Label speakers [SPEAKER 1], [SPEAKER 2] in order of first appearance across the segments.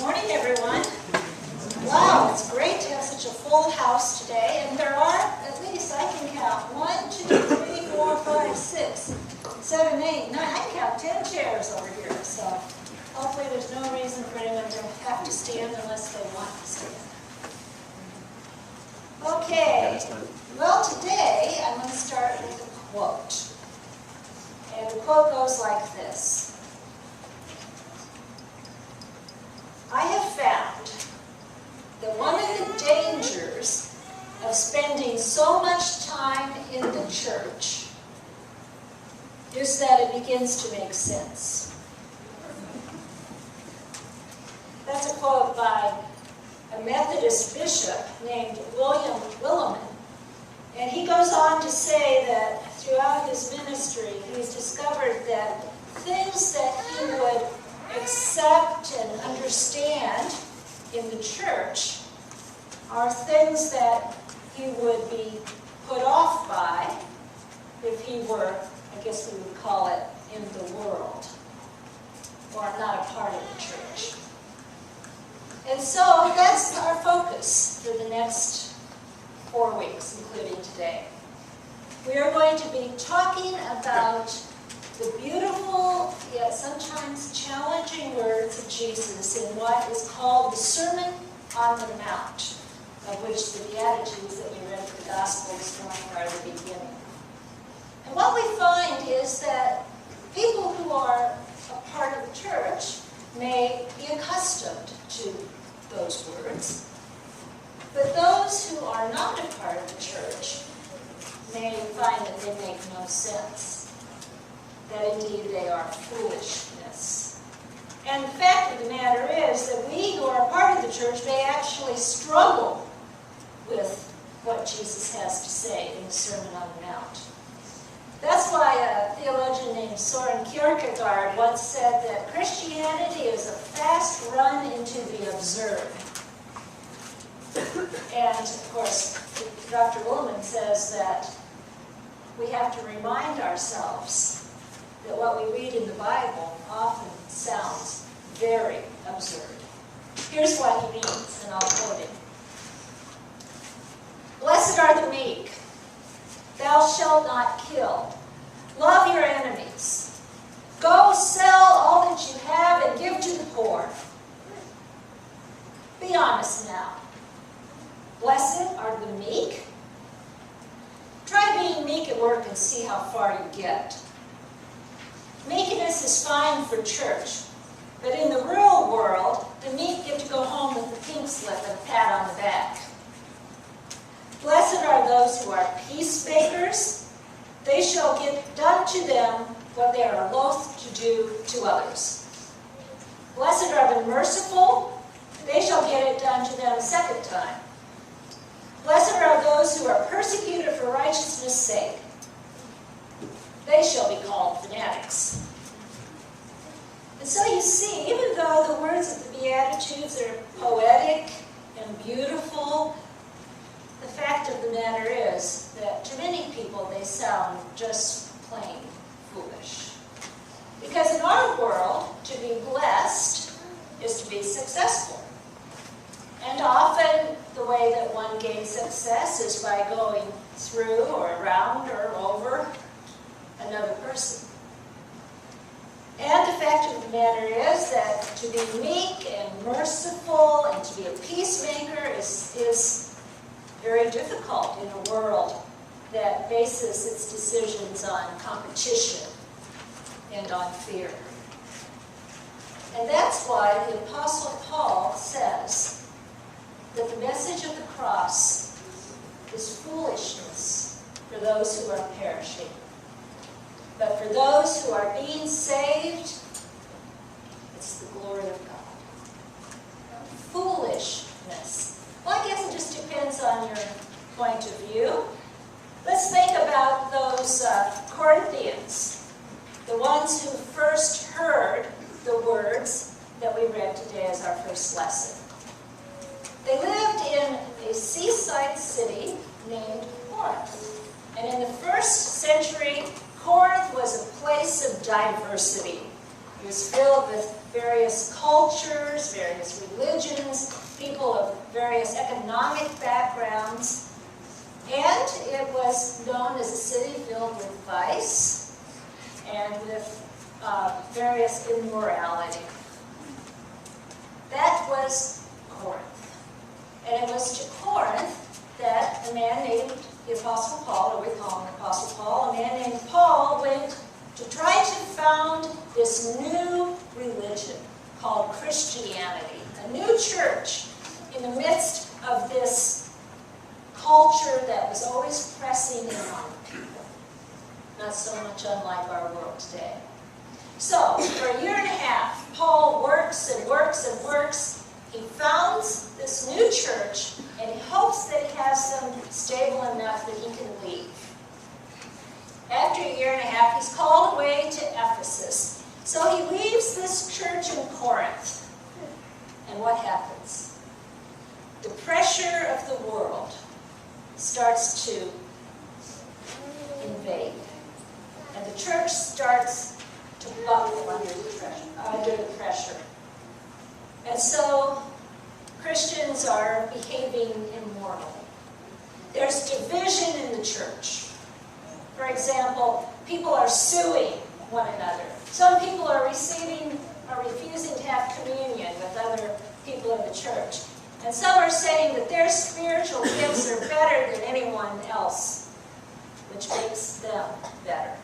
[SPEAKER 1] Morning, everyone. Wow, it's great to have such a full house today, and there are, at least I can count, 1, 2, 3, 4, 5, 6, 7, 8, 9, I can count 10 chairs over here, so hopefully there's no reason for anyone to have to stand unless they want to stand. Okay, well today I'm going to start with a quote, and the quote goes like this. I have found that one of the dangers of spending so much time in the church is that it begins to make sense. That's a quote by a Methodist bishop named William Willimon. And he goes on to say that throughout his ministry, he's discovered that things that he would accept and understand in the church are things that he would be put off by if he were, I guess we would call it, in the world, or not a part of the church. And so that's our focus for the next 4 weeks, including today. We are going to be talking about the beautiful, yet sometimes challenging words of Jesus in what is called the Sermon on the Mount, of which the Beatitudes that we read in the Gospel this morning are the beginning. And what we find is that people who are a part of the church may be accustomed to those words, but those who are not a part of the church may find that they make no sense, that indeed they are foolishness. And the fact of the matter is that we who are a part of the church may actually struggle with what Jesus has to say in the Sermon on the Mount. That's why a theologian named Soren Kierkegaard once said that Christianity is a fast run into the absurd. And, of course, Dr. Ullman says that we have to remind ourselves that what we read in the Bible often sounds very absurd. Here's what he means, and I'll quote him. Blessed are the meek. Thou shalt not kill. Love your enemies. Go sell all that you have and give to the poor. Be honest now. Blessed are the meek. Try being meek at work and see how far you get. Meekness is fine for church, but in the real world, the meek get to go home with a pink slip and a pat on the back. Blessed are those who are peacemakers. They shall get done to them what they are loath to do to others. Blessed are the merciful. They shall get it done to them a second time. Blessed are those who are persecuted for righteousness' sake. They shall be called fanatics. And so you see, even though the words of the Beatitudes are poetic and beautiful, the fact of the matter is that to many people they sound just plain foolish. Because in our world, to be blessed is to be successful. And often the way that one gains success is by going through or around or over another person. And the fact of the matter is that to be meek and merciful and to be a peacemaker is very difficult in a world that bases its decisions on competition and on fear. And that's why the Apostle Paul says that the message of the cross is foolishness for those who are perishing. But for those who are being saved, it's the glory of God. Foolishness. Well, I guess it just depends on your point of view. Let's think about those Corinthians, the ones who first heard the words that we read today as our first lesson. They lived in a seaside city named Corinth. And in the first century, Corinth was a place of diversity. It was filled with various cultures, various religions, people of various economic backgrounds, and it was known as a city filled with vice and with various immorality. That was Corinth. And it was to Corinth that a man named the Apostle Paul, or we call him Apostle Paul, a man named Paul went to try to found this new religion called Christianity, a new church in the midst of this culture that was always pressing in on people. Not so much unlike our world today. So, for a year and a half, Paul works and works and works. He founds this new church, and he hopes that he has them stable enough that he can leave. After a year and a half, he's called away to Ephesus. So he leaves this church in Corinth. And what happens? The pressure of the world starts to invade. And the church starts to buckle under the pressure. And so Christians are behaving immorally. There's division in the church. For example, people are suing one another. Some people are refusing to have communion with other people in the church. And some are saying that their spiritual gifts are better than anyone else, which makes them better.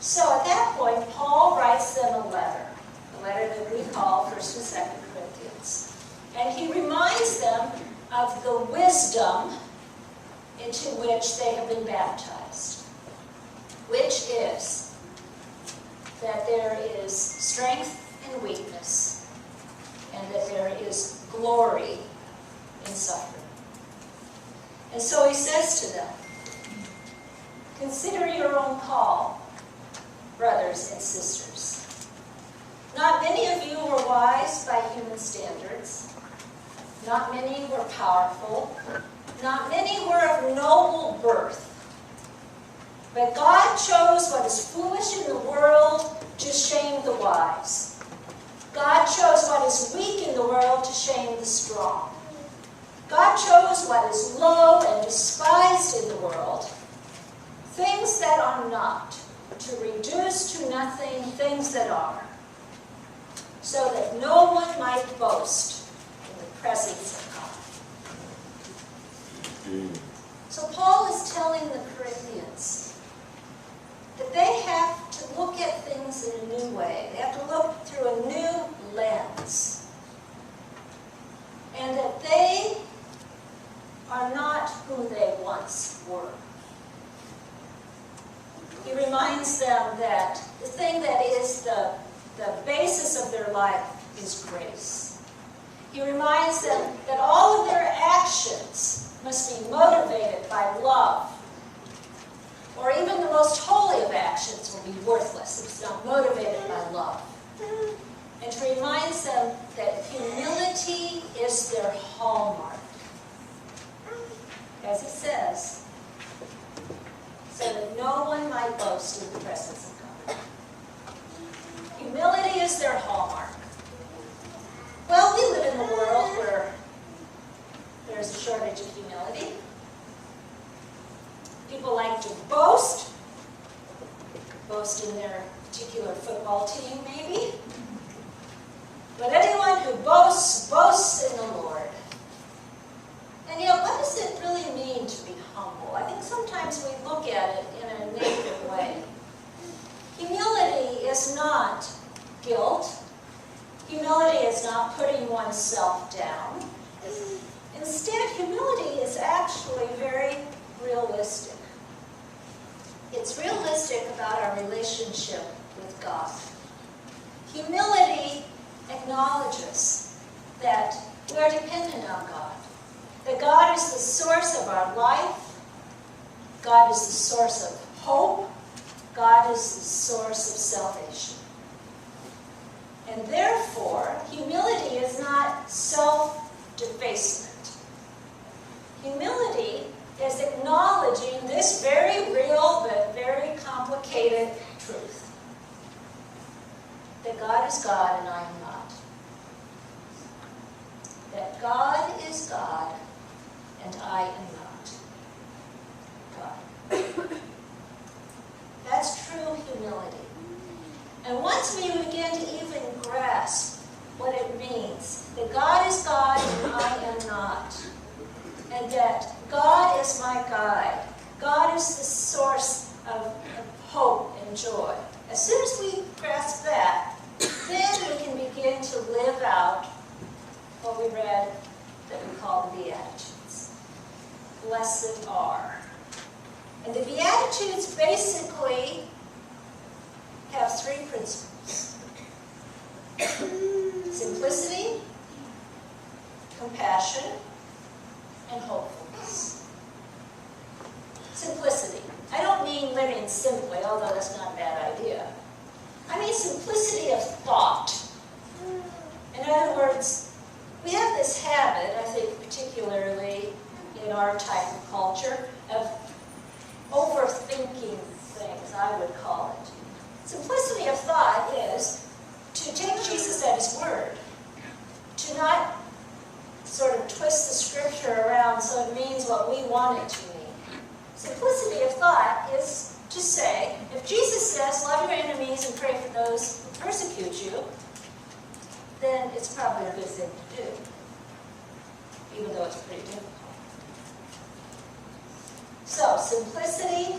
[SPEAKER 1] So at that point, Paul writes them a letter that we call 1st and 2nd Corinthians. And he reminds them of the wisdom into which they have been baptized, which is that there is strength in weakness, and that there is glory in suffering. And so he says to them, consider your own call, brothers and sisters. Not many of you were wise by human standards. Not many were powerful. Not many were of noble birth. But God chose what is foolish in the world to shame the wise. God chose what is weak in the world to shame the strong. God chose what is low and despised in the world, things that are not, to reduce to nothing things that are, so that no one might boast in the presence of God. So Paul is telling the Corinthians that they have to look at things in a new way. They have to look through a new lens. And that they are not who they once were. He reminds them that the thing that is the basis of their life is grace. He reminds them that all of their actions must be motivated by love. Or even the most holy of actions will be worthless if it's not motivated by love. And he reminds them that humility is their hallmark. As he says, so that no one might boast in the presence of God. Humility is their hallmark. Well, we live in a world where there's a shortage of humility. People like to boast in their particular football team, maybe. But anyone who boasts, boasts in the Lord. And yet, what does it really mean to be humble? I think sometimes we look at it in a negative way. Humility is not guilt. Humility is not putting oneself down. Instead, humility is actually very realistic. It's realistic about our relationship with God. Humility acknowledges that we are dependent on God. That God is the source of our life. God is the source of hope. God is the source of salvation. And therefore, humility is not self-defacement. Humility is acknowledging this very real but very complicated truth. that God is God and I am not. That God is God and I am not God. That's true humility. And once we begin to even grasp what it means, that God is God and I am not, and that God is my guide, God is the source of hope and joy. As soon as we grasp that, then we can begin to live out what we read that we call the Beatitudes. Blessed are. And the Beatitudes basically have three principles. Simplicity, compassion, and hopefulness. Simplicity. I don't mean living simply, although that's not a bad idea. I mean simplicity of thought. In other words, we have this habit, I think particularly in our type of culture, of overthinking things, I would call it. Simplicity of thought is to take Jesus at his word, to not sort of twist the scripture around so it means what we want it to mean. Simplicity of thought is to say, if Jesus says, love your enemies and pray for those who persecute you, then it's probably a good thing to do, even though it's pretty difficult. So, simplicity.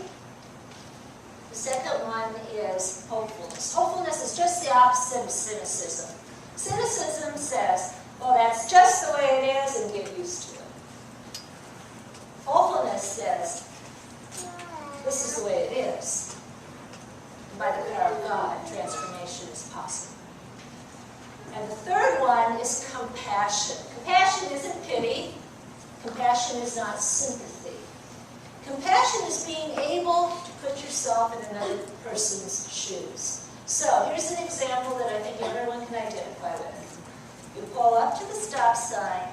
[SPEAKER 1] The second one is hopefulness. Hopefulness is just the opposite of cynicism. Cynicism says, well, that's just the way it is and get used to it. Hopefulness says, this is the way it is. And by the power of God, transformation is possible. And the third one is compassion. Compassion isn't pity. Compassion is not sympathy. Compassion is being able to put yourself in another person's shoes. So here's an example that I think everyone can identify with. You pull up to the stop sign,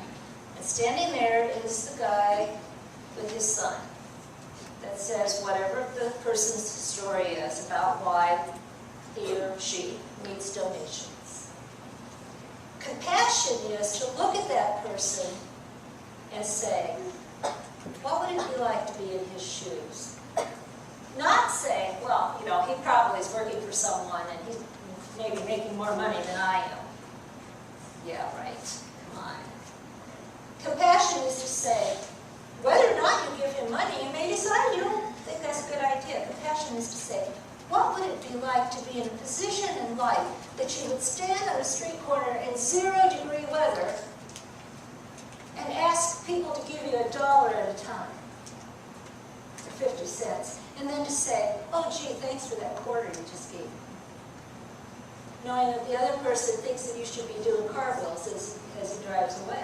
[SPEAKER 1] and standing there is the guy with his sign that says whatever the person's story is about why he or she needs donations. Compassion is to look at that person and say, what would it be like to be in his shoes? Not saying, well, you know, he probably is working for someone and he's maybe making more money than I am. Yeah, right. Come on. Compassion is to say, whether or not you give him money, you may decide you don't think that's a good idea. Compassion is to say, what would it be like to be in a position in life that you would stand on a street corner in 0-degree weather and ask people to give you $1 at a time, or 50 cents, and then to say, oh gee, thanks for that quarter you just gave me. Knowing that the other person thinks that you should be doing car bills as he drives away.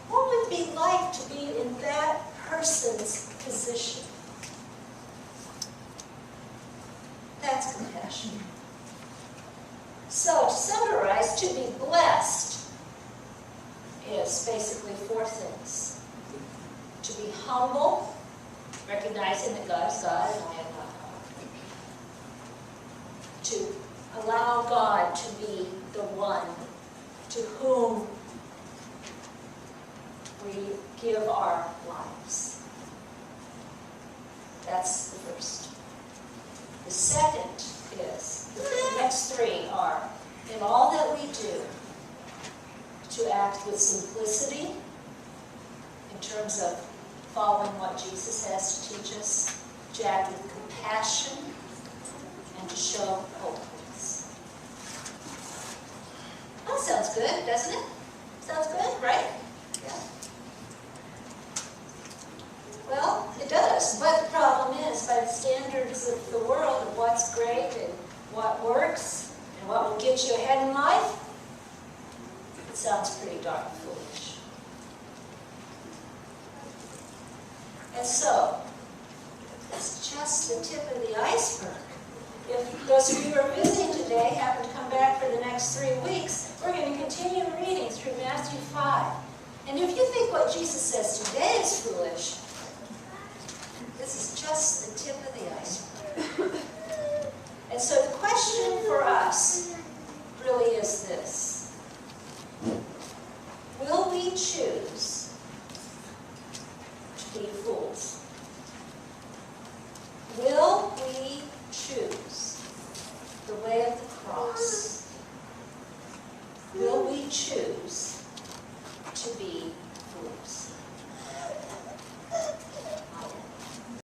[SPEAKER 1] What would it be like to be in that person's position? That's compassion. So, to summarize, to be blessed is basically 4 things. To be humble, recognizing that God is God and I am not God. To allow God to be the one to whom we give our lives. That's the first. The second is, the next 3 are, in all that we do, to act with simplicity in terms of following what Jesus has to teach us, to act with compassion, and to show hopefulness. That sounds good, doesn't it? Sounds good, right? Yeah. Well, it does, but the problem is, by the standards of the world of what's great and what works and what will get you ahead in life, it sounds pretty darn foolish. And so, it's just the tip of the iceberg. If those of you who are visiting today happen to come back for the next 3 weeks, we're going to continue reading through Matthew 5. And if you think what Jesus says today is foolish, this is just the tip of the iceberg. And so the question for us really is this. Will we choose to be fools? Will we choose the way of the cross?